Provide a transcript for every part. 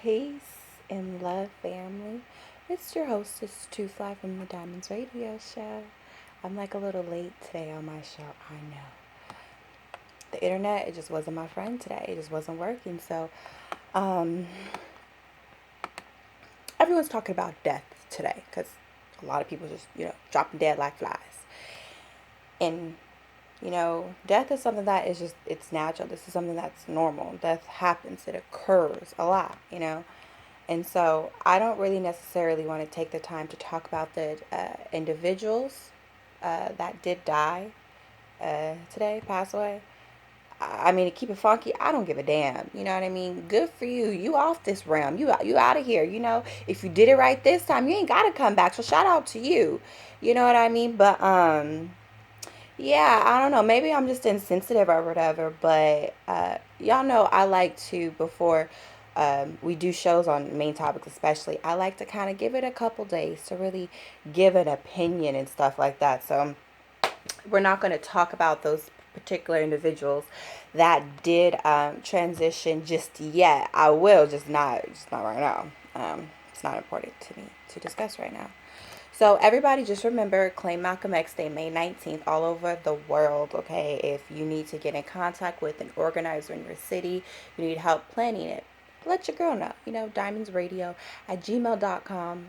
Peace and love, family. It's your hostess, Truth Live from the Diamonds Radio Show. I'm like a little late today on my show. I know. The internet, it just wasn't my friend today. It just wasn't working. So, um, everyone's talking about death today because a lot of people just, dropping dead like flies. And, death is something that is just, it's natural. This is something that's normal. Death happens, it occurs a lot. And so I don't really necessarily want to take the time to talk about the individuals that did die today, pass away. I mean, to keep it funky, I don't give a damn. You know what I mean? Good for you. You off this realm. You out of here. If you did it right this time, you ain't gotta come back. So shout out to you. You know what I mean? But yeah, I don't know. Maybe I'm just insensitive or whatever, but y'all know I like to, before we do shows on main topics, especially, I like to kind of give it a couple days to really give an opinion and stuff like that. So we're not going to talk about those particular individuals that did transition just yet. I will, just not right now. It's not important to me to discuss right now. So everybody just remember, claim Malcolm X Day, May 19th, all over the world, okay? If you need to get in contact with an organizer in your city, you need help planning it, let your girl know. diamondsradio@gmail.com,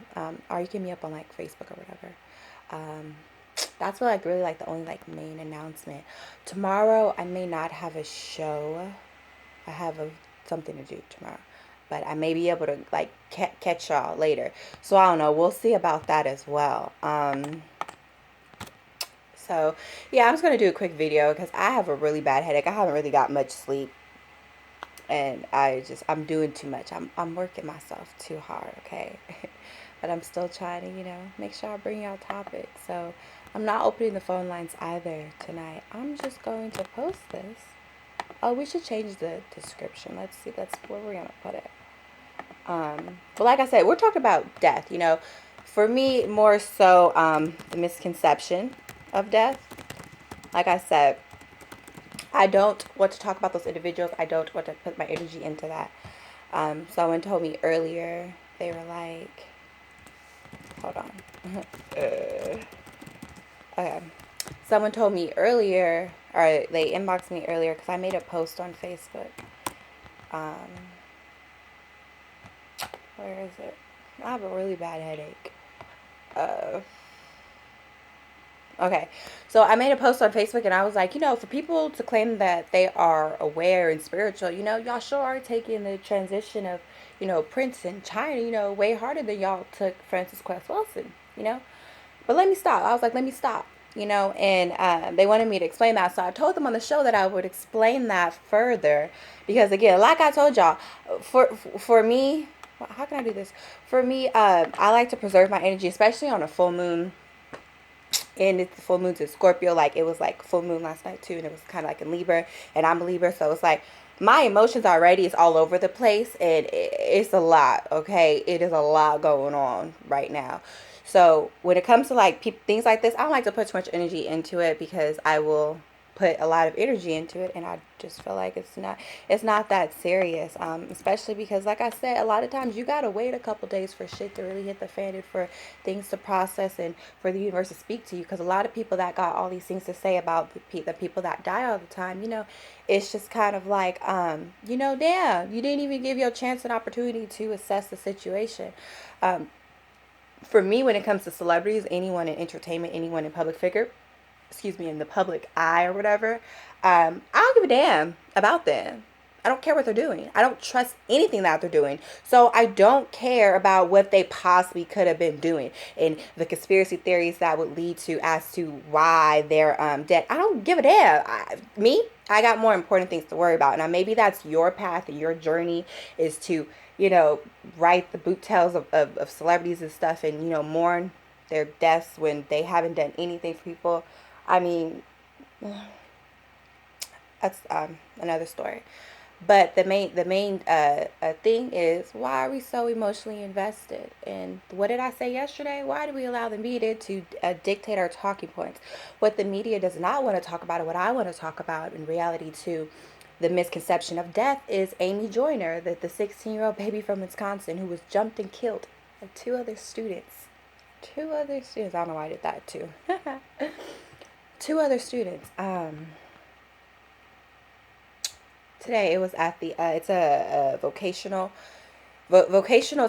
or you can me up on, like, Facebook or whatever. That's what, like, really, like, the only, like, main announcement. Tomorrow, I may not have a show. I have something to do tomorrow. But I may be able to, like, catch y'all later. So I don't know. We'll see about that as well. So yeah, I'm just gonna do a quick video because I have a really bad headache. I haven't really got much sleep, and I'm doing too much. I'm working myself too hard. Okay, but I'm still trying to make sure I bring y'all topics. So I'm not opening the phone lines either tonight. I'm just going to post this. Oh, we should change the description. Let's see. That's where we're gonna put it. But like I said, we're talking about death. For me, more so the misconception of death. Like I said, I don't want to talk about those individuals. I don't want to put my energy into that. Someone told me earlier, they were like, hold on. Okay. Someone told me earlier, or they inboxed me earlier, because I made a post on Facebook. Where is it? I have a really bad headache. Okay, so I made a post on Facebook and I was like, for people to claim that they are aware and spiritual, y'all sure are taking the transition of, Prince in China, way harder than y'all took Francis Quest Wilson. But let me stop. I was like, let me stop, and they wanted me to explain that. So I told them on the show that I would explain that further because, again, like I told y'all, for me, how can I do this? For me, I like to preserve my energy, especially on a full moon. And it's the full moon's in Scorpio. Like, it was like full moon last night too, and it was kind of like in Libra, and I'm a Libra, so it's like my emotions already is all over the place, and it's a lot. Okay, it is a lot going on right now. So when it comes to like things like this, I don't like to put too much energy into it because I will put a lot of energy into it, and I just feel like it's not that serious, especially because, like I said, a lot of times you gotta wait a couple days for shit to really hit the fan and for things to process and for the universe to speak to you, because a lot of people that got all these things to say about the people that die all the time, it's just kind of like, damn, you didn't even give your chance an opportunity to assess the situation. For me, when it comes to celebrities, anyone in entertainment, anyone in public figure, in the public eye or whatever, I don't give a damn about them. I don't care what they're doing. I don't trust anything that they're doing. So I don't care about what they possibly could have been doing and the conspiracy theories that would lead to as to why they're dead. I don't give a damn. I got more important things to worry about. Now, maybe that's your path and your journey is to, write the boot tales of celebrities and stuff and, mourn their deaths when they haven't done anything for people. I mean, that's another story. But the main thing is, why are we so emotionally invested? And what did I say yesterday? Why do we allow the media to dictate our talking points? What the media does not want to talk about and what I want to talk about in reality too the misconception of death is Amy Joyner, the 16-year-old baby from Wisconsin who was jumped and killed by two other students. Two other students. I don't know why I did that too. Two other students. Today it was at the it's a vocational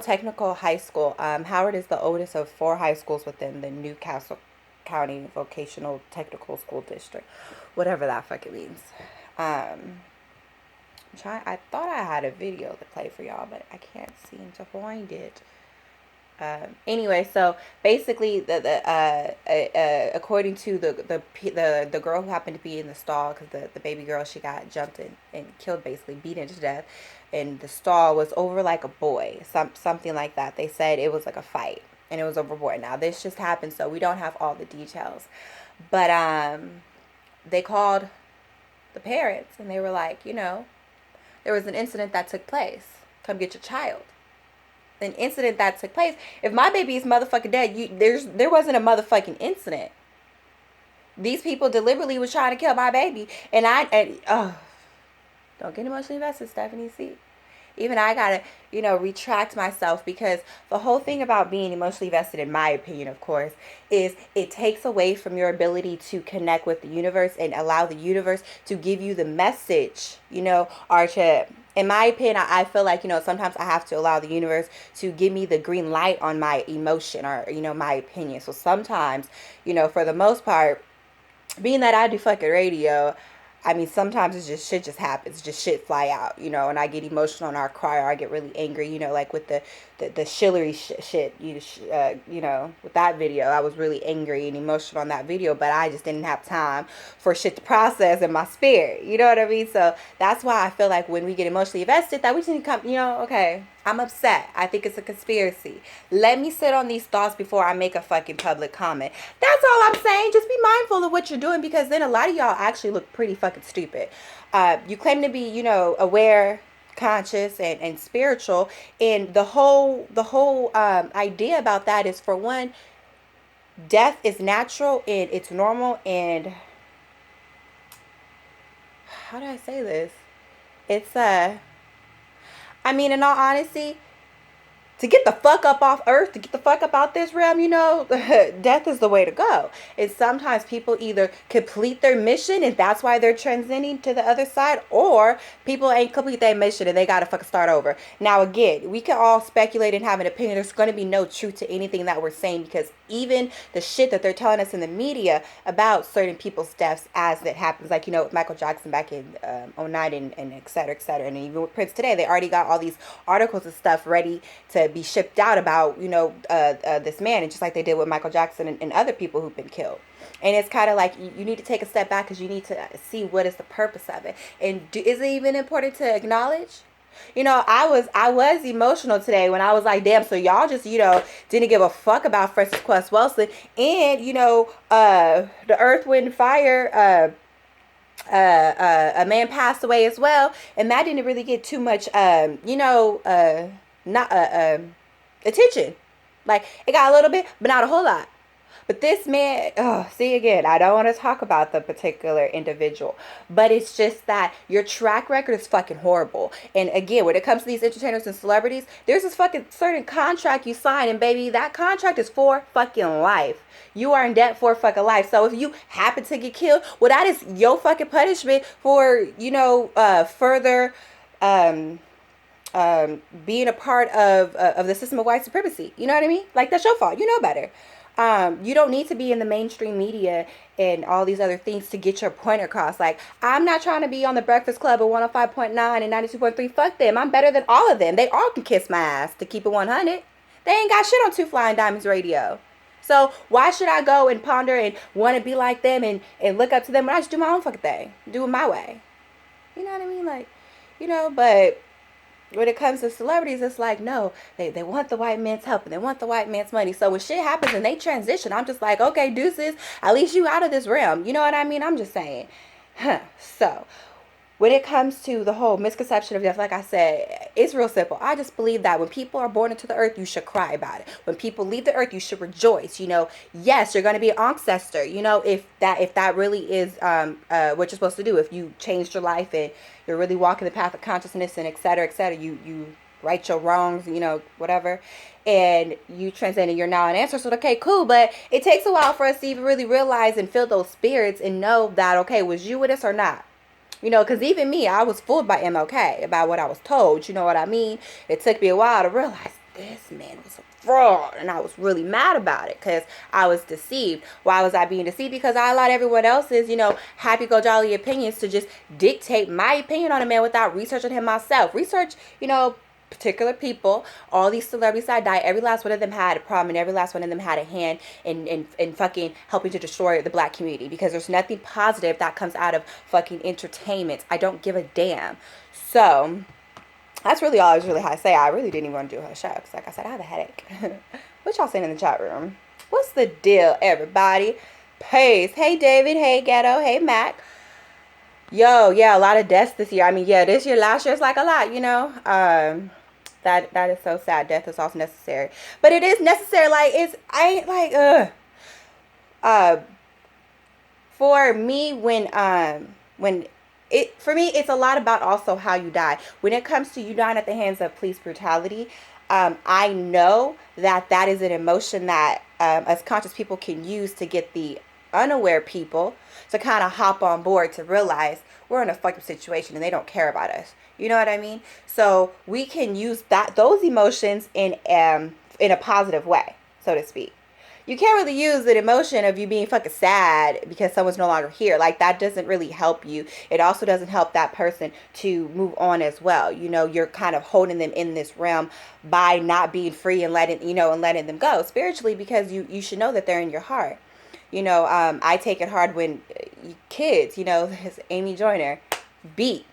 technical high school. Howard is the oldest of 4 high schools within the Newcastle County Vocational Technical School District, whatever that fucking means. I thought I had a video to play for y'all, but I can't seem to find it. Anyway, so basically, according to the girl who happened to be in the stall, because the baby girl, she got jumped and killed, basically beaten to death, and the stall was over like a boy, something like that. They said it was like a fight, and it was over a boy. Now this just happened, so we don't have all the details, but they called the parents, and they were like, there was an incident that took place. Come get your child. An incident that took place. If my baby is motherfucking dead, there wasn't a motherfucking incident. These people deliberately was trying to kill my baby, and don't get emotionally invested, Stephanie. See, even I gotta, retract myself, because the whole thing about being emotionally vested, in my opinion, of course, is it takes away from your ability to connect with the universe and allow the universe to give you the message, or to, in my opinion, I feel like, sometimes I have to allow the universe to give me the green light on my emotion, or, my opinion. So sometimes, for the most part, being that I do fucking radio, I mean, sometimes it's just shit just happens, just shit fly out, and I get emotional and I cry, or I get really angry, like with the Shillery shit, with that video. I was really angry and emotional on that video, but I just didn't have time for shit to process in my spirit, you know what I mean? So that's why I feel like when we get emotionally invested, that we just need to come, okay, I'm upset. I think it's a conspiracy. Let me sit on these thoughts before I make a fucking public comment. That's all I'm saying. Just be mindful of what you're doing, because then a lot of y'all actually look pretty fucking stupid. You claim to be, aware, conscious, and spiritual, and the whole idea about that is, for one, death is natural and it's normal, and how do I say this? It's I mean, in all honesty, to get the fuck up off earth, to get the fuck up out this realm, death is the way to go. And sometimes people either complete their mission and that's why they're transcending to the other side, or people ain't complete their mission and they gotta fucking start over. Now again, we can all speculate and have an opinion. There's going to be no truth to anything that we're saying, because even the shit that they're telling us in the media about certain people's deaths as it happens, like, with Michael Jackson back in 2009 and et cetera, and even with Prince today, they already got all these articles and stuff ready to be shipped out about, this man, and just like they did with Michael Jackson and other people who've been killed. And it's kind of like you need to take a step back, because you need to see what is the purpose of it, and is it even important to acknowledge? I was emotional today when I was like, damn, so y'all just, didn't give a fuck about Francis Quest Wilson, and, the Earth, Wind, Fire, a man passed away as well, and that didn't really get too much, attention. Like, it got a little bit, but not a whole lot. But this man, see, again, I don't want to talk about the particular individual, but it's just that your track record is fucking horrible. And again, when it comes to these entertainers and celebrities, there's this fucking certain contract you sign, and baby, that contract is for fucking life. You are in debt for fucking life. So if you happen to get killed, well, that is your fucking punishment for, further, being a part of the system of white supremacy. You know what I mean? Like, that's your fault. You know better. You don't need to be in the mainstream media and all these other things to get your point across. Like, I'm not trying to be on the Breakfast Club at 105.9 and 92.3. Fuck them. I'm better than all of them. They all can kiss my ass, to keep it 100. They ain't got shit on Two Flying Diamonds Radio. So why should I go and ponder and want to be like them and look up to them when I just do my own fucking thing? Do it my way. You know what I mean? Like, but when it comes to celebrities, it's like, no, they want the white man's help and they want the white man's money. So when shit happens and they transition, I'm just like, okay, deuces, at least you out of this realm. You know what I mean? I'm just saying. So when it comes to the whole misconception of death, like I said, it's real simple. I just believe that when people are born into the earth, you should cry about it. When people leave the earth, you should rejoice. Yes, you're going to be an ancestor. If that really is what you're supposed to do. If you changed your life and you're really walking the path of consciousness and et cetera, et cetera, you right your wrongs, whatever, and you transcend and you're now an ancestor. So, okay, cool. But it takes a while for us to even really realize and feel those spirits and know that, okay, was you with us or not? Because even me, I was fooled by MLK about what I was told. You know what I mean? It took me a while to realize this man was a fraud. And I was really mad about it because I was deceived. Why was I being deceived? Because I allowed everyone else's, happy-go-jolly opinions to just dictate my opinion on a man without researching him myself. Research, particular people, all these celebrities that died, every last one of them had a problem, and every last one of them had a hand in fucking helping to destroy the black community, because there's nothing positive that comes out of fucking entertainment. I don't give a damn. So that's really all I was really had to say. I really didn't even want to do her show because, like I said, I have a headache. What y'all saying in the chat room? What's the deal, everybody? Peace. Hey David, hey Ghetto, hey Mac. Yo, yeah, a lot of deaths this year. I mean, yeah, this year, last year's like a lot. That is so sad. Death is also necessary, but it is necessary. Like, I ain't like for me, for me, it's a lot about also how you die. When it comes to you dying at the hands of police brutality, I know that is an emotion that us conscious people can use to get the unaware people to kind of hop on board to realize we're in a fucked up situation and they don't care about us. You know what I mean? So we can use those emotions in a positive way, so to speak. You can't really use the emotion of you being fucking sad because someone's no longer here. Like, that doesn't really help you. It also doesn't help that person to move on as well. You're kind of holding them in this realm by not being free and letting them go spiritually, because you should know that they're in your heart. I take it hard when kids, this Amy Joyner beat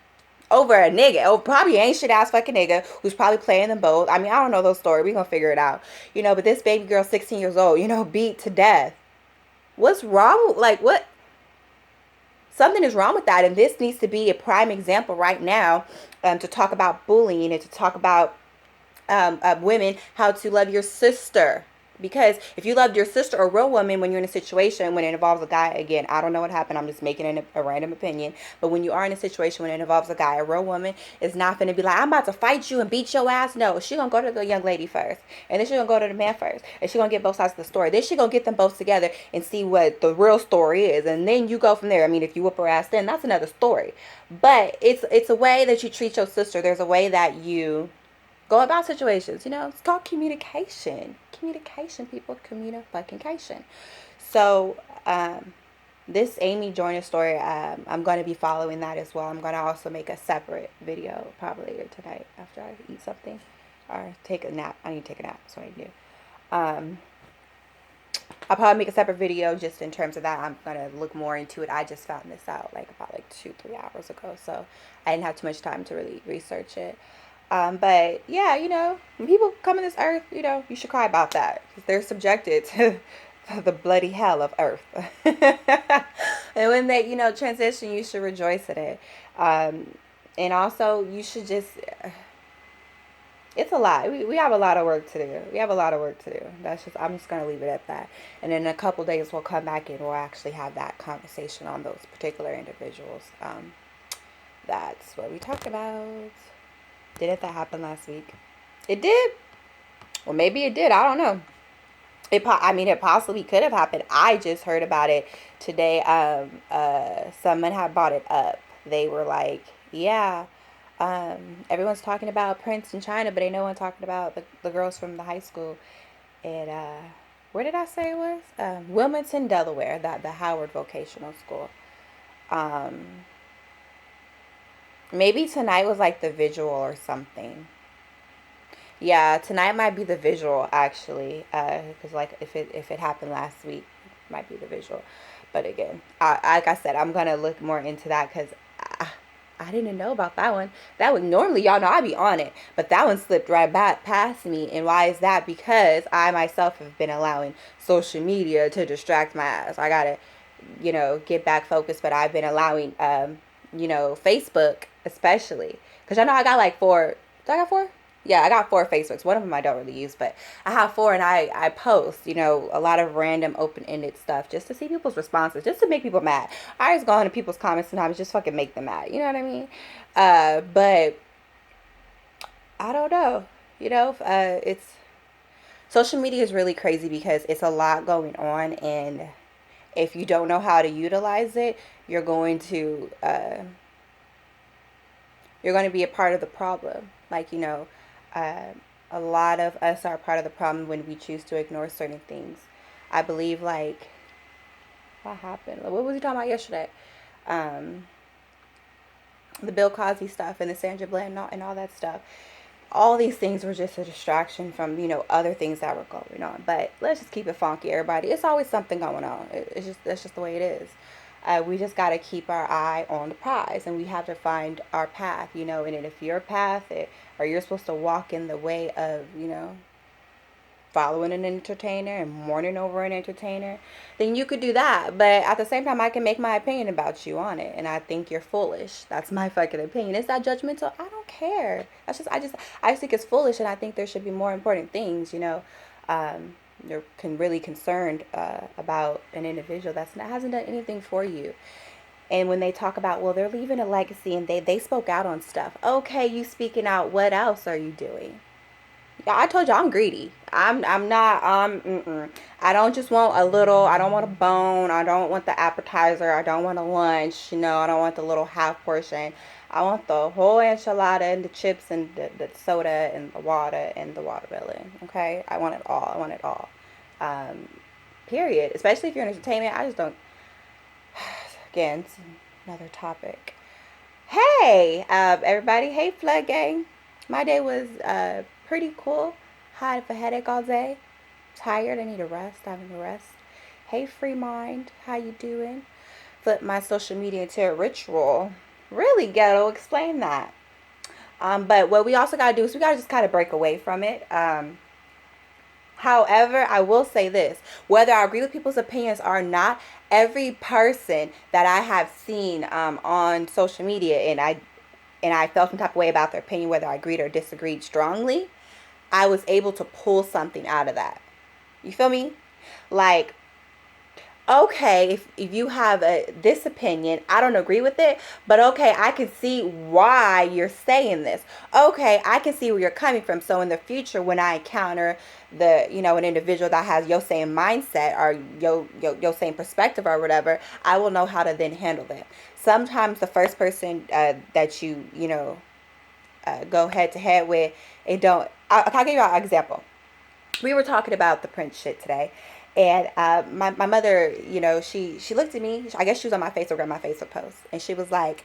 over a nigga, probably ain't shit ass fucking nigga who's probably playing them both. I mean, I don't know those stories. We gonna figure it out. But this baby girl, 16 years old, beat to death. What's wrong? Like, what? Something is wrong with that, and this needs to be a prime example right now to talk about bullying and to talk about women, how to love your sister. Because if you loved your sister or real woman when you're in a situation when it involves a guy, again, I don't know what happened. I'm just making a random opinion. But when you are in a situation when it involves a guy, a real woman is not going to be like, I'm about to fight you and beat your ass. No, she's going to go to the young lady first. And then she's going to go to the man first. And she's going to get both sides of the story. Then she's going to get them both together and see what the real story is. And then you go from there. I mean, if you whoop her ass, then that's another story. But it's a way that you treat your sister. There's a way that you go about situations. It's called communication. Communication, people. Communication. So, this Amy Joyner story, I'm going to be following that as well. I'm going to also make a separate video probably later tonight after I eat something or take a nap. I need to take a nap. That's what I do. I'll probably make a separate video just in terms of that. I'm going to look more into it. I just found this out about 2-3 hours ago, so I didn't have too much time to really research it. But yeah, when people come in this earth, you should cry about that because they're subjected to the bloody hell of earth. And when they, transition, you should rejoice in it. And also you should just, it's a lot. We have a lot of work to do. I'm just going to leave it at that. And in a couple days, we'll come back and we'll actually have that conversation on those particular individuals. That's what we talked about. Didn't that happen last week? It did. Well, maybe it did. I don't know. It possibly could have happened. I just heard about it today. Someone had brought it up. They were like, yeah, everyone's talking about Prince in China, but ain't no one talking about the girls from the high school. And where did I say it was? Wilmington, Delaware, the Howard Vocational School. Maybe tonight was like the visual or something. Yeah, tonight might be the visual actually, because like if it happened last week, it might be the visual. But again, like I said, I'm gonna look more into that because I didn't know about that one. That one, normally y'all know I be on it, but that one slipped right back past me. And why is that? Because I myself have been allowing social media to distract my ass. I gotta, get back focused, but I've been allowing Facebook especially. Because I know I got like four. Did I got four? Yeah, I got four Facebooks. One of them I don't really use, but I have four, and I post, a lot of random open-ended stuff just to see people's responses, just to make people mad. I just go into people's comments sometimes, just fucking make them mad. You know what I mean? But I don't know. It's social media is really crazy because it's a lot going on, and if you don't know how to utilize it, you're going to be a part of the problem. Like, uh, a lot of us are part of the problem when we choose to ignore certain things. I believe, like, what happened? What was he talking about yesterday? Um, the Bill Cosby stuff and the Sandra Bland and all that stuff. All these things were just a distraction from, other things that were going on. But let's just keep it funky, everybody. It's always something going on. That's just the way it is. We just got to keep our eye on the prize, and we have to find our path, and if your path, or you're supposed to walk in the way of, following an entertainer and mourning over an entertainer, then you could do that. But at the same time, I can make my opinion about you on it, and I think you're foolish. That's my fucking opinion. Is that judgmental? I don't care. I just think it's foolish, and I think there should be more important things. You're really concerned about an individual that hasn't done anything for you. And when they talk about, well, they're leaving a legacy and they spoke out on stuff. Okay, you speaking out. What else are you doing? Yeah, I told you I'm greedy. I'm not I don't just want a little. I don't want a bone. I don't want the appetizer. I don't want a lunch. I don't want the little half portion. I want the whole enchilada and the chips and the soda and the water and the watermelon. Okay, I want it all. I want it all. Um, Period. Especially if you're in entertainment. I just don't. Again, it's another topic. Hey, everybody. Hey, Flood Gang. My day was pretty cool. Had a headache all day. Tired. I need a rest. I need a rest. Hey, Free Mind. How you doing? Flip my social media into a ritual. Really ghetto. Explain that. But what we also got to do is we got to just kind of break away from it. However, I will say this, whether I agree with people's opinions or not, every person that I have seen on social media, and I felt some type of way about their opinion, whether I agreed or disagreed strongly, I was able to pull something out of that. You feel me? Like, okay, if you have this opinion, I don't agree with it, but okay, I can see why you're saying this. Okay, I can see where you're coming from. So in the future, when I encounter an individual that has your same mindset or your same perspective or whatever, I will know how to then handle them. Sometimes the first person that go head to head with, I'll give you an example. We were talking about the Prince shit today. And my mother, she looked at me. I guess she was on my Facebook, read my Facebook post. And she was like,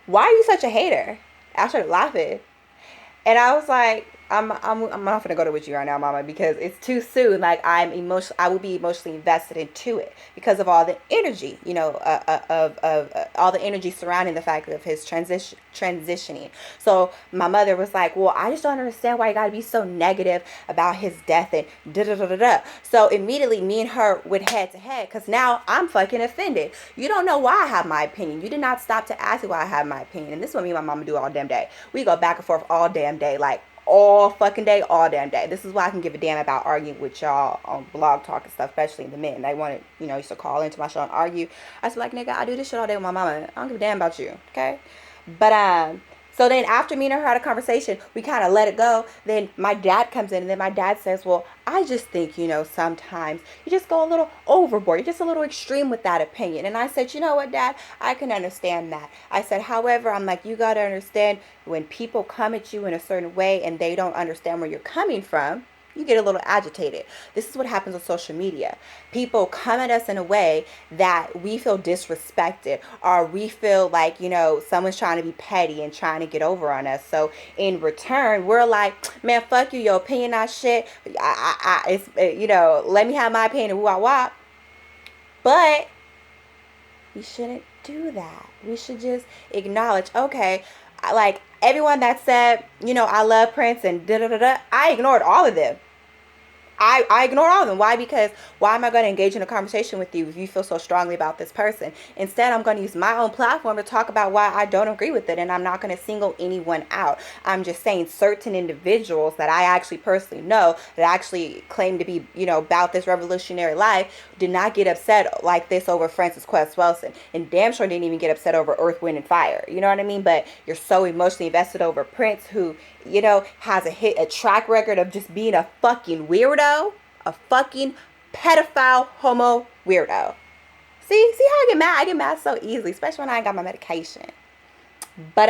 why are you such a hater? I started laughing. And I was like, I'm not gonna go to with you right now, Mama, because it's too soon. Like I will be emotionally invested into it because of all the energy, of all the energy surrounding the fact of his transitioning. So my mother was like, well, I just don't understand why you gotta be so negative about his death and da da da da da. So immediately, me and her went head to head because now I'm fucking offended. You don't know why I have my opinion. You did not stop to ask me why I have my opinion, and this is what me and my mama do all damn day. We go back and forth all damn day, like all fucking day, all damn day. This is why I can give a damn about arguing with y'all on blog talk and stuff, especially the men. They wanted, used to call into my show and argue. I said, like, nigga, I do this shit all day with my mama. I don't give a damn about you, okay? But so then after me and her had a conversation, we kind of let it go. Then my dad comes in, and then my dad says, well, I just think, sometimes you just go a little overboard. You're just a little extreme with that opinion. And I said, you know what, Dad? I can understand that. I said, however, I'm like, you got to understand when people come at you in a certain way and they don't understand where you're coming from, you get a little agitated. This is what happens on social media. People come at us in a way that we feel disrespected, or we feel like, someone's trying to be petty and trying to get over on us. So in return, we're like, man, fuck you, your opinion not shit. Let me have my opinion, woo wop. But we shouldn't do that. We should just acknowledge, okay, like everyone that said, I love Prince and da da da da, I ignored all of them. I ignore all of them. Why? Because why am I going to engage in a conversation with you if you feel so strongly about this person? Instead, I'm going to use my own platform to talk about why I don't agree with it, and I'm not going to single anyone out. I'm just saying certain individuals that I actually personally know that actually claim to be, about this revolutionary life did not get upset like this over Francis Quest Wilson, and damn sure didn't even get upset over Earth, Wind, and Fire. You know what I mean? But you're so emotionally invested over Prince, who has a track record of just being a fucking weirdo, a fucking pedophile homo weirdo. See how I get mad? I get mad so easily, especially when I ain't got my medication. But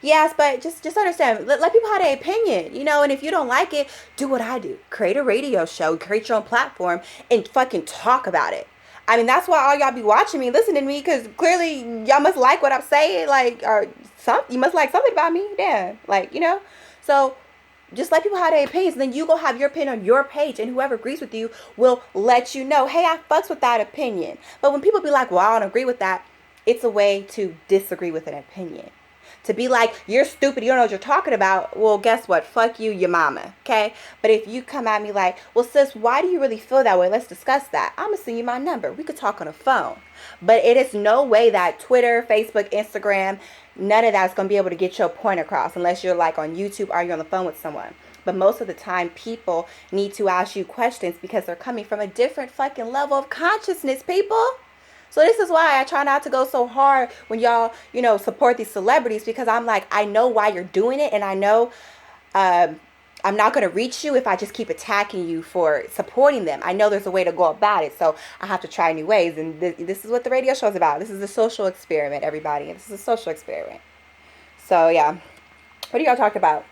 yes, but just understand, let people have their opinion, and if you don't like it, do what I do. Create a radio show, create your own platform, and fucking talk about it. I mean, that's why all y'all be watching me, listening to me, because clearly y'all must like what I'm saying, like, or you must like something about me, damn, like, so just let people have their opinions, and then you go have your opinion on your page, and whoever agrees with you will let you know, hey, I fucks with that opinion. But when people be like, well, I don't agree with that, it's a way to disagree with an opinion. To be like, you're stupid, you don't know what you're talking about. Well, guess what? Fuck you, your mama. Okay? But if you come at me like, well, sis, why do you really feel that way? Let's discuss that. I'm going to send you my number. We could talk on the phone. But it is no way that Twitter, Facebook, Instagram, none of that is going to be able to get your point across unless you're like on YouTube or you're on the phone with someone. But most of the time, people need to ask you questions because they're coming from a different fucking level of consciousness, people. So this is why I try not to go so hard when y'all, support these celebrities, because I'm like, I know why you're doing it, and I know I'm not going to reach you if I just keep attacking you for supporting them. I know there's a way to go about it, so I have to try new ways, and this is what the radio show is about. This is a social experiment, everybody. This is a social experiment. So, yeah. What do y'all talk about?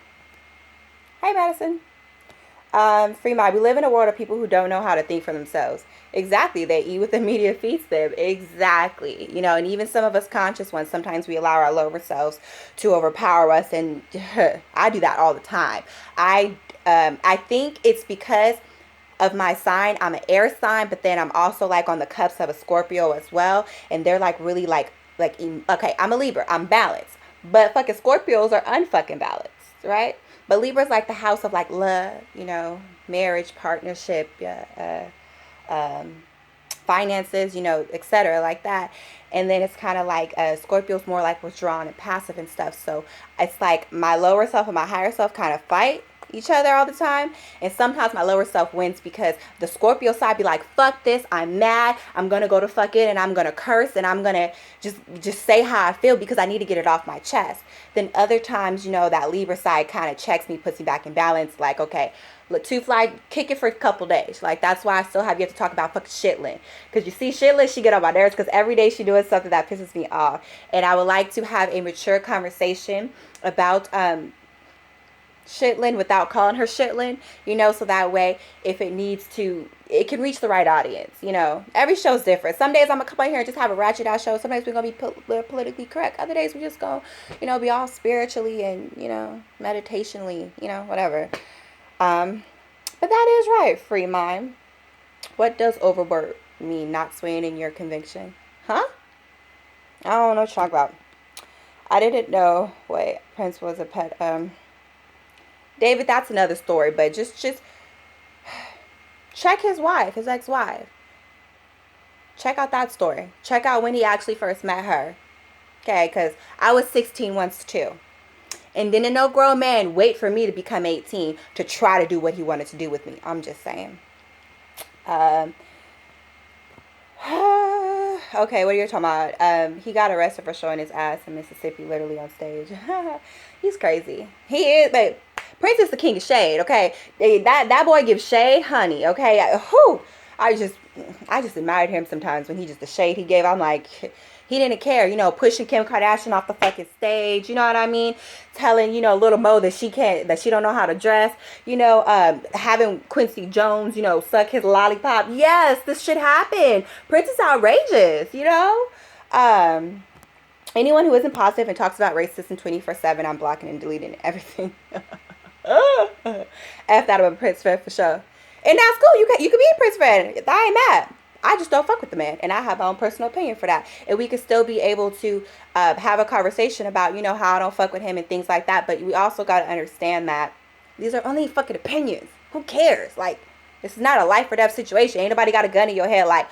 Hi, Madison. Free mind. We live in a world of people who don't know how to think for themselves. Exactly. They eat what the media feeds them. Exactly. And even some of us conscious ones, sometimes we allow our lower selves to overpower us. And I do that all the time. I think it's because of my sign. I'm an air sign, but then I'm also like on the cups of a Scorpio as well. And they're like really like, okay, I'm a Libra. I'm balanced. But fucking Scorpios are unfucking balanced, right? But Libra's like the house of like love, marriage, partnership, finances, etc. like that. And then it's kind of like Scorpio's more like withdrawn and passive and stuff. So it's like my lower self and my higher self kind of fight each other all the time, and sometimes my lower self wins because the Scorpio side be like, fuck this, I'm mad, I'm gonna go to fuck it, and I'm gonna curse, and I'm gonna just say how I feel because I need to get it off my chest. Then other times, that Libra side kind of checks me, puts me back in balance, like, okay, look, two fly, kick it for a couple days. Like, that's why I still have yet to talk about fucking Shitlin. Because you see, Shitlin, she get on my nerves because every day she doing something that pisses me off. And I would like to have a mature conversation about Shitlin without calling her Shitlin, so that way if it needs to, it can reach the right audience. Every show's different. Some days I'm gonna come out here and just have a ratchet ass show. Sometimes we're gonna be politically correct. Other days we just gonna be all spiritually and meditationally, whatever. But that is right, free mind. What does overwork mean? Not swaying in your conviction? Huh? I don't know what you're talking about. I didn't know. Wait, Prince was a pet. David, that's another story, but just check his ex-wife. Check out that story. Check out when he actually first met her. Okay, because I was 16 once too. And then no grown man wait for me to become 18 to try to do what he wanted to do with me. I'm just saying. Okay, what are you talking about? He got arrested for showing his ass in Mississippi, literally on stage. He's crazy. He is, but Prince is the king of shade, okay? That boy gives shade, honey, okay? I just admired him sometimes when he just, the shade he gave. I'm like, he didn't care, pushing Kim Kardashian off the fucking stage, you know what I mean? Telling, little Mo that she don't know how to dress, having Quincy Jones, suck his lollipop. Yes, this shit happened. Prince is outrageous, anyone who isn't positive and talks about racism 24/7, I'm blocking and deleting everything. F that of a Prince fan for sure. And that's cool. You can be a Prince fan. I ain't mad. I just don't fuck with the man, and I have my own personal opinion for that. And we could still be able to have a conversation about, how I don't fuck with him and things like that. But we also got to understand that these are only fucking opinions. Who cares? Like, This is not a life or death situation. Ain't nobody got a gun in your head like,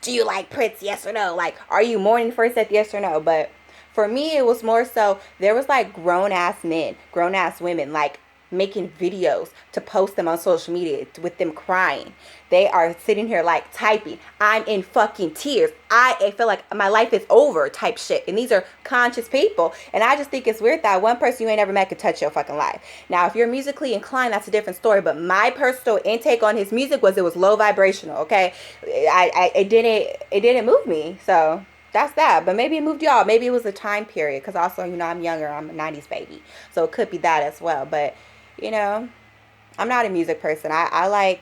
do you like Prince? Yes or no? Like, are you mourning for his death? Yes or no? But for me, it was more so there was like grown ass men, grown ass women, like making videos to post them on social media with them crying. They are sitting here like typing, I'm in fucking tears. I feel like my life is over type shit. And these are conscious people. And I just think it's weird that one person you ain't ever met could touch your fucking life. Now, if you're musically inclined, that's a different story. But my personal intake on his music was it was low vibrational, okay? It didn't move me. So that's that. But maybe it moved y'all. Maybe it was a time period. Because also, I'm younger. I'm a 90s baby. So it could be that as well. But, you know, I'm not a music person. I like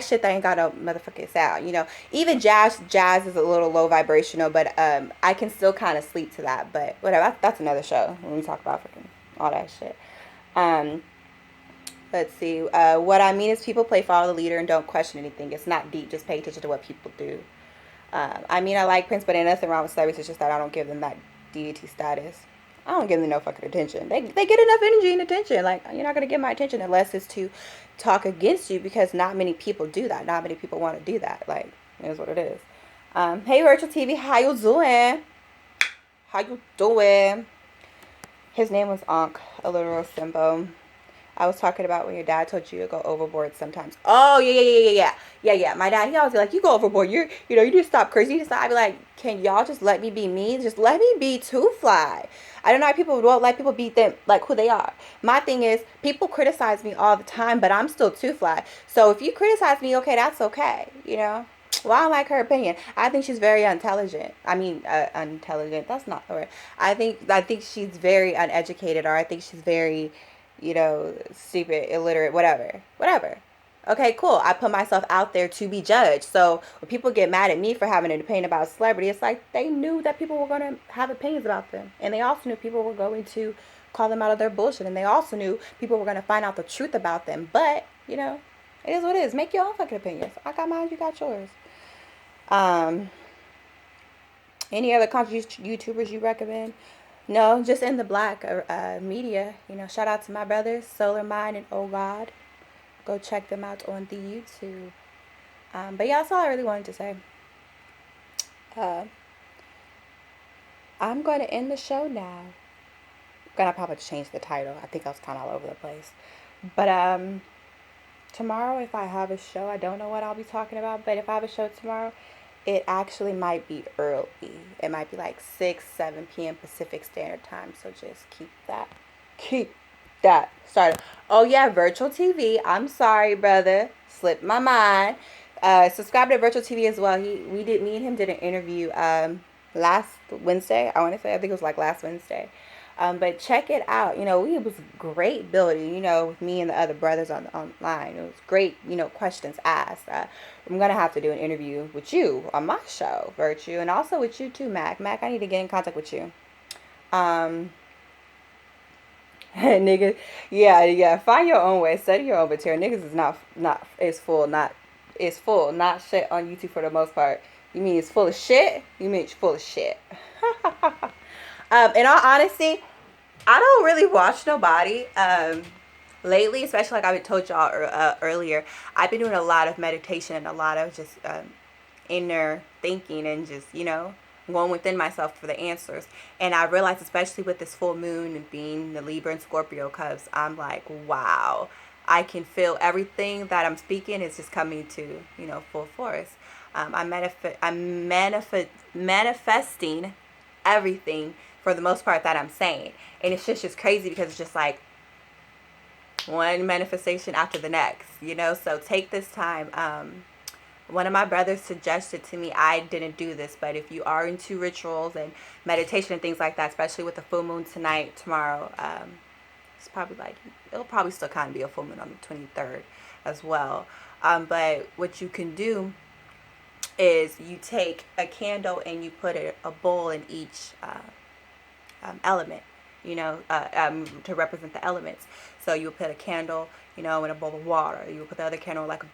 shit that ain't got no motherfucking sound. Even jazz is a little low vibrational, but I can still kind of sleep to that. But whatever, that's another show when we talk about freaking all that shit. Um, let's see. What I mean is people play follow the leader and don't question anything. It's not deep. Just pay attention to what people do. I like Prince, but ain't nothing wrong with celebrities. It's just that I don't give them that deity status. I don't give them no fucking attention. They get enough energy and attention. Like, you're not going to get my attention unless it's to talk against you, because not many people do that. Not many people want to do that. Like, it is what it is. Hey, Virtual TV, how you doing? How you doing? His name was Ankh, a literal symbol. I was talking about when your dad told you to go overboard sometimes. Oh, yeah. My dad, he always be like, you go overboard. You just stop crazy. You just stop. I be like, can y'all just let me be me? Just let me be too fly. I don't know why people don't let people be them, like who they are. My thing is, people criticize me all the time, but I'm still too fly. So if you criticize me, okay, that's okay. Well, I don't like her opinion. I think she's very intelligent. I mean, unintelligent. That's not the word. I think she's very uneducated, or I think she's very, stupid, illiterate, whatever. Okay, cool. I put myself out there to be judged. So when people get mad at me for having an opinion about a celebrity, it's like they knew that people were going to have opinions about them. And they also knew people were going to call them out of their bullshit. And they also knew people were going to find out the truth about them. But, it is what it is. Make your own fucking opinions. I got mine, you got yours. Um, any other conscious YouTubers you recommend? No, just in the black media. Shout out to my brothers, Solar Mind and Oh God. Go check them out on the YouTube. But yeah, that's all I really wanted to say. Uh, I'm going to end the show now. I'm going to probably change the title. I think I was kind of all over the place. But tomorrow, if I have a show, I don't know what I'll be talking about. But if I have a show tomorrow, it actually might be early. It might be like 6, 7 p.m. Pacific Standard Time. So just keep that started. Oh yeah, Virtual TV. I'm sorry, brother. Slipped my mind. Subscribe to Virtual TV as well. Me and him did an interview last Wednesday. I want to say, I think it was like last Wednesday. But check it out. It was great building, with me and the other brothers online. It was great, questions asked. I'm going to have to do an interview with you on my show, Virtue, and also with you too, Mac. Mac, I need to get in contact with you. Nigga, yeah, find your own way, study your own material. Niggas is it's full, not shit on YouTube for the most part. You mean it's full of shit? You mean it's full of shit. In all honesty, I don't really watch nobody lately, especially like I told y'all earlier. I've been doing a lot of meditation and a lot of just inner thinking and just, going within myself for the answers. And I realized, especially with this full moon and being the Libra and Scorpio cubs, I'm like, wow, I can feel everything that I'm speaking is just coming to, full force. I'm manifesting everything for the most part that I'm saying. And it's just crazy because it's just like one manifestation after the next, so take this time. One of my brothers suggested to me, I didn't do this, but if you are into rituals and meditation and things like that, especially with the full moon tonight, tomorrow, it's probably it'll probably still kind of be a full moon on the 23rd as well. But what you can do is you take a candle and you put a bowl in each element, to represent the elements. So you put a candle, in a bowl of water. You put the other candle like a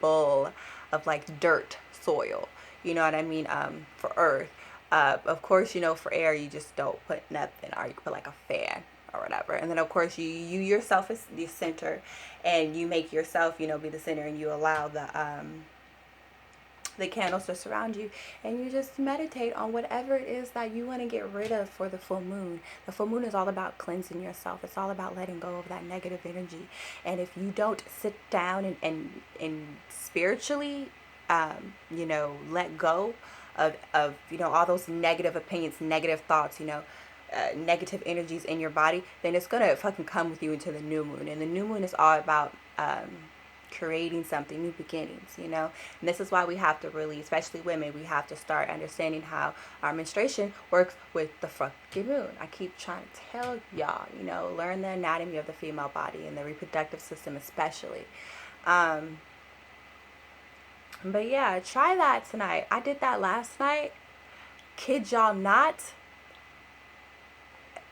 bowl of like dirt, soil. You know what I mean? For earth. Of course, for air, you just don't put nothing, or you can put like a fan or whatever. And then of course you yourself is the center, and you make yourself, you know, be the center, and you allow the candles to surround you, and you just meditate on whatever it is that you want to get rid of for the full moon. The full moon is all about cleansing yourself. It's all about letting go of that negative energy. And if you don't sit down and spiritually, you know, let go of, you know, all those negative opinions, negative thoughts, you know, negative energies in your body, then it's gonna fucking come with you into the new moon. And the new moon is all about creating something, new beginnings, you know. And this is why we have to really, especially women, we have to start understanding how our menstruation works with the fucking moon. I keep trying to tell y'all, you know, learn the anatomy of the female body and the reproductive system especially. But yeah, try that tonight. I did that last night. Kid y'all not.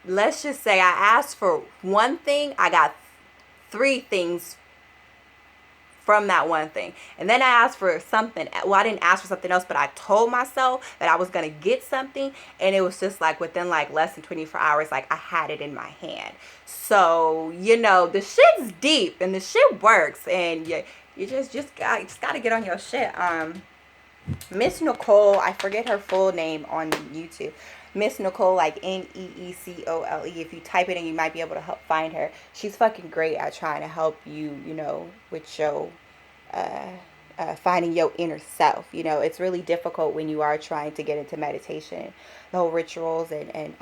Let's just say I asked for one thing, I got 3 things from that one thing. And then I asked for something. Well, I didn't ask for something else, but I told myself that I was going to get something. And it was just like within like less than 24 hours, like I had it in my hand. So, you know, the shit's deep and the shit works. And you just got to get on your shit. Miss Nicole, I forget her full name on YouTube. Miss Nicole, like Neecole. If you type it in, you might be able to help find her. She's fucking great at trying to help you, you know, with your finding your inner self. You know, it's really difficult when you are trying to get into meditation, the whole rituals, and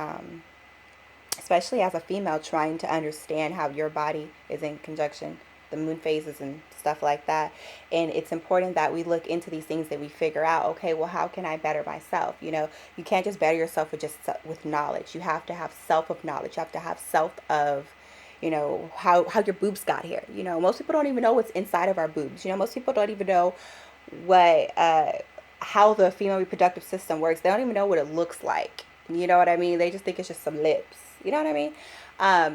especially as a female, trying to understand how your body is in conjunction, the moon phases and stuff like that. And it's important that we look into these things, that we figure out, okay, well, how can I better myself? You know, you can't just better yourself with knowledge. You have to have self of knowledge. You have to have self of, you know, how your boobs got here. You know, most people don't even know what's inside of our boobs. You know, most people don't even know what how the female reproductive system works. They don't even know what it looks like. You know what I mean? They just think it's just some lips. You know what I mean?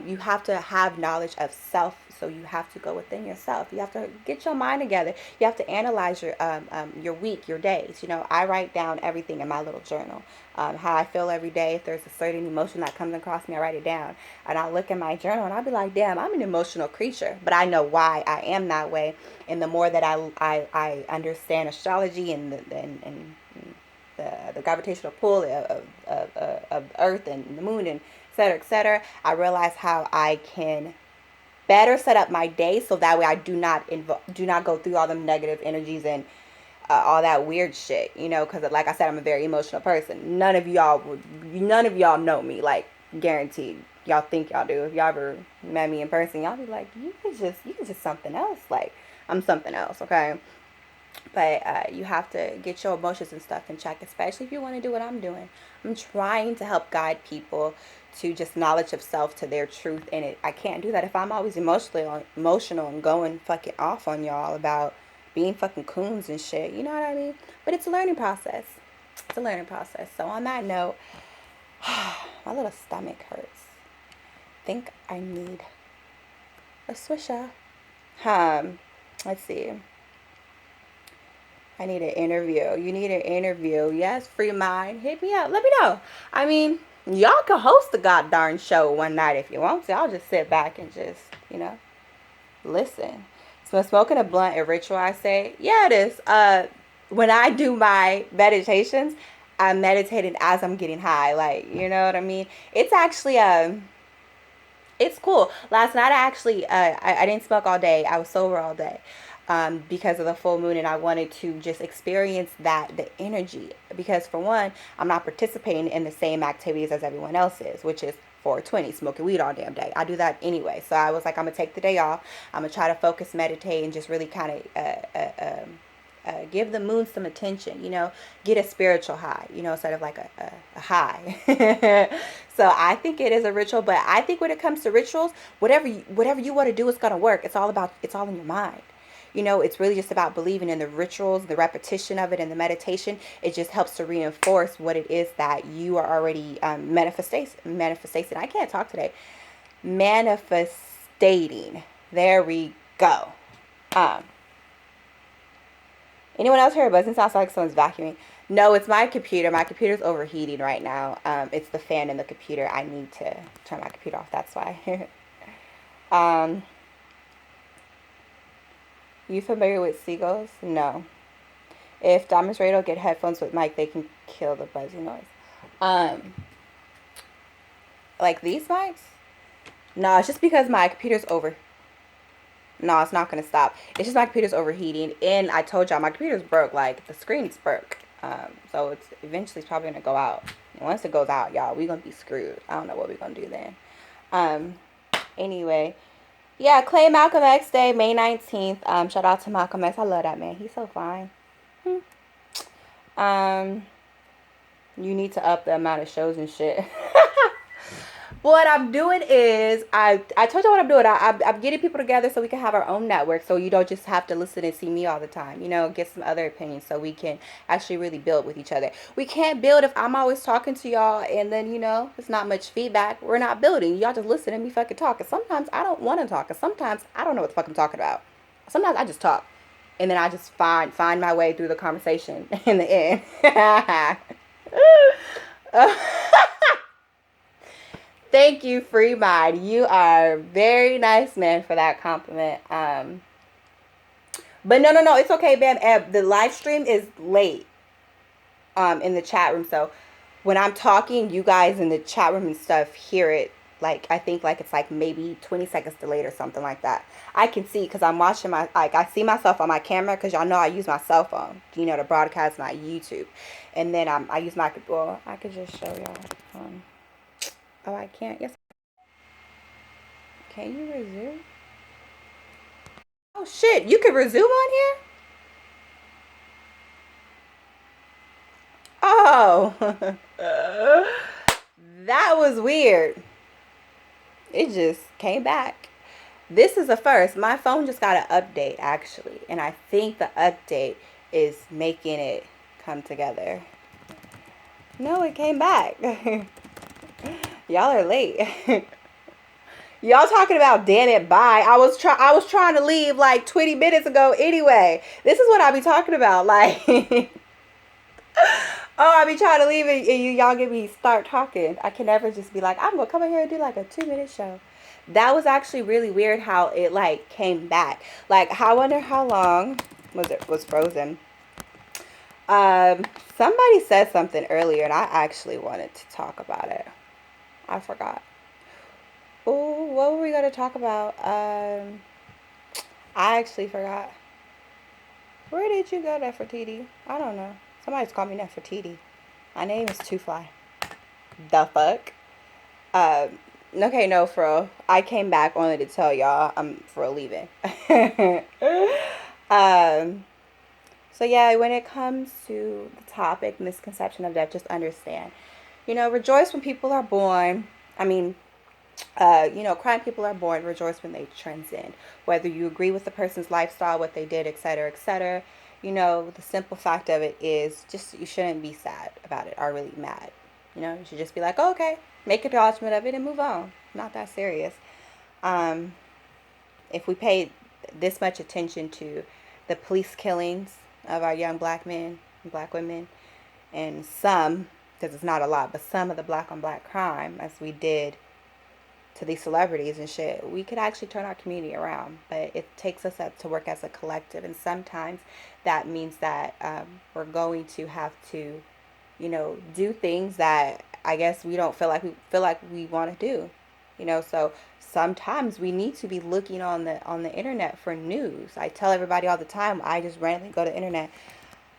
You have to have knowledge of self. So you have to go within yourself. You have to get your mind together. You have to analyze your week, your days. You know, I write down everything in my little journal. How I feel every day. If there's a certain emotion that comes across me, I write it down. And I look in my journal and I'll be like, damn, I'm an emotional creature. But I know why I am that way. And the more that I understand astrology and the gravitational pull of Earth and the moon and et cetera, I realize how I can better set up my day so that way I do not go through all them negative energies and all that weird shit, you know, because like I said, I'm a very emotional person. None of y'all know me, like, guaranteed. Y'all think y'all do. If y'all ever met me in person, y'all be like, you just something else. Like, I'm something else, okay? But you have to get your emotions and stuff in check, especially if you want to do what I'm doing. I'm trying to help guide people to just knowledge of self, to their truth in it. I can't do that if I'm always emotional and going fucking off on y'all about being fucking coons and shit. You know what I mean? But it's a learning process. It's a learning process. So on that note, my little stomach hurts. I think I need a swisher. Let's see. I need an interview. You need an interview. Yes, free mind. Hit me up. Let me know. I mean, y'all can host the goddamn show one night if you want to. I'll just sit back and just, you know, listen. So smoking a blunt a ritual, I say? Yeah, it is. When I do my meditations, I'm meditating as I'm getting high. Like, you know what I mean? It's actually, it's cool. Last night I didn't smoke all day. I was sober all day. Because of the full moon, and I wanted to just experience the energy, because for one, I'm not participating in the same activities as everyone else is, which is 420, smoking weed all damn day. I do that anyway, so I was like, I'm gonna take the day off. I'm gonna try to focus, meditate, and just really kind of give the moon some attention, you know, get a spiritual high, you know, instead of like a high. So I think it is a ritual, but I think when it comes to rituals, whatever you want to do, it's gonna work. It's all in your mind. You know, it's really just about believing in the rituals, the repetition of it, and the meditation. It just helps to reinforce what it is that you are already manifesting. I can't talk today. Manifestating. There we go. Anyone else hear a buzzing sound? Sounds like someone's vacuuming. No, it's my computer. My computer's overheating right now. It's the fan in the computer. I need to turn my computer off. That's why. um, you familiar with seagulls? No. If Diamond's Radio get headphones with mic, they can kill the buzzing noise. Um, like these mics? No, it's just because my computer's over. No, it's not gonna stop. It's just my computer's overheating, and I told y'all my computer's broke. Like the screen's broke. So it's eventually it's probably gonna go out. And once it goes out, y'all, we gonna be screwed. I don't know what we gonna do then. Um, anyway, yeah, claim Malcolm X Day, May 19th. Shout out to Malcolm X. I love that man. He's so fine. Um, you need to up the amount of shows and shit. What I'm doing is I told you what I'm doing. I'm getting people together so we can have our own network, so you don't just have to listen and see me all the time. You know, get some other opinions so we can actually really build with each other. We can't build if I'm always talking to y'all and then, you know, there's not much feedback. We're not building. Y'all just listen to me fucking talk. And sometimes I don't want to talk. And sometimes I don't know what the fuck I'm talking about. Sometimes I just talk. And then I just find my way through the conversation in the end. Thank you, Free Mind. You are a very nice man for that compliment. But no, it's okay, Bam. The live stream is late. In the chat room, so when I'm talking, you guys in the chat room and stuff hear it. Like I think like it's like maybe 20 seconds delayed or something like that. I can see because I'm watching I see myself on my camera because y'all know I use my cell phone, you know, to broadcast my YouTube, and then I use my I could just show y'all. Oh, I can't. Yes. Can you resume? Oh shit, you can resume on here? Oh. That was weird. It just came back. This is a first. My phone just got an update actually, and I think the update is making it come together. No, it came back. Y'all are late. Y'all talking about damn it, bye. I was trying to leave like 20 minutes ago anyway. This is what I be talking about. Like oh, I be trying to leave and y'all get me start talking. I can never just be like, I'm gonna come in here and do like a 2-minute show. That was actually really weird how it like came back. Like I wonder how long was frozen. Somebody said something earlier and I actually wanted to talk about it. I forgot. Oh, what were we gonna talk about? I actually forgot. Where did you go, Nefertiti? I don't know. Somebody's called me Nefertiti. My name is Two Fly. The fuck? Okay, no, for real. I came back only to tell y'all I'm for real leaving. So yeah, when it comes to the topic, misconception of death, just understand. You know, rejoice when people are born. I mean, you know, crying people are born, rejoice when they transcend. Whether you agree with the person's lifestyle, what they did, etc., etc., you know, the simple fact of it is just you shouldn't be sad about it or really mad. You know, you should just be like, oh, okay, make a acknowledgement of it and move on. Not that serious. If we paid this much attention to the police killings of our young black men and black women, and some, because it's not a lot, but some of the black on black crime, as we did to these celebrities and shit, we could actually turn our community around. But it takes us to work as a collective, and sometimes that means that we're going to have to, you know, do things that I guess we don't feel like we want to do, you know. So sometimes we need to be looking on the internet for news. I tell everybody all the time, I just randomly go to the internet.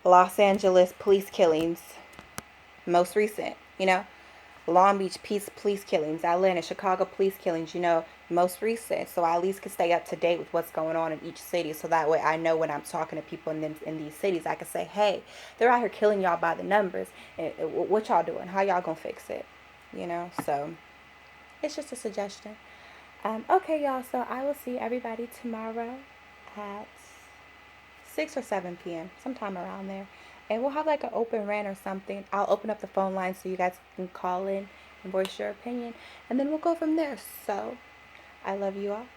Los Angeles police killings, most recent, you know. Long Beach police killings, Atlanta, Chicago police killings, you know, most recent. So I at least can stay up to date with what's going on in each city. So that way I know when I'm talking to people in these cities, I can say, hey, they're out here killing y'all by the numbers. And what y'all doing? How y'all gonna fix it? You know, so it's just a suggestion. Okay, y'all. So I will see everybody tomorrow at 6 or 7 p.m., sometime around there. And we'll have like an open rant or something. I'll open up the phone line so you guys can call in and voice your opinion. And then we'll go from there. So I love you all.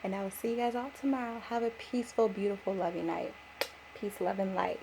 And I will see you guys all tomorrow. Have a peaceful, beautiful, loving night. Peace. peace, love, and light.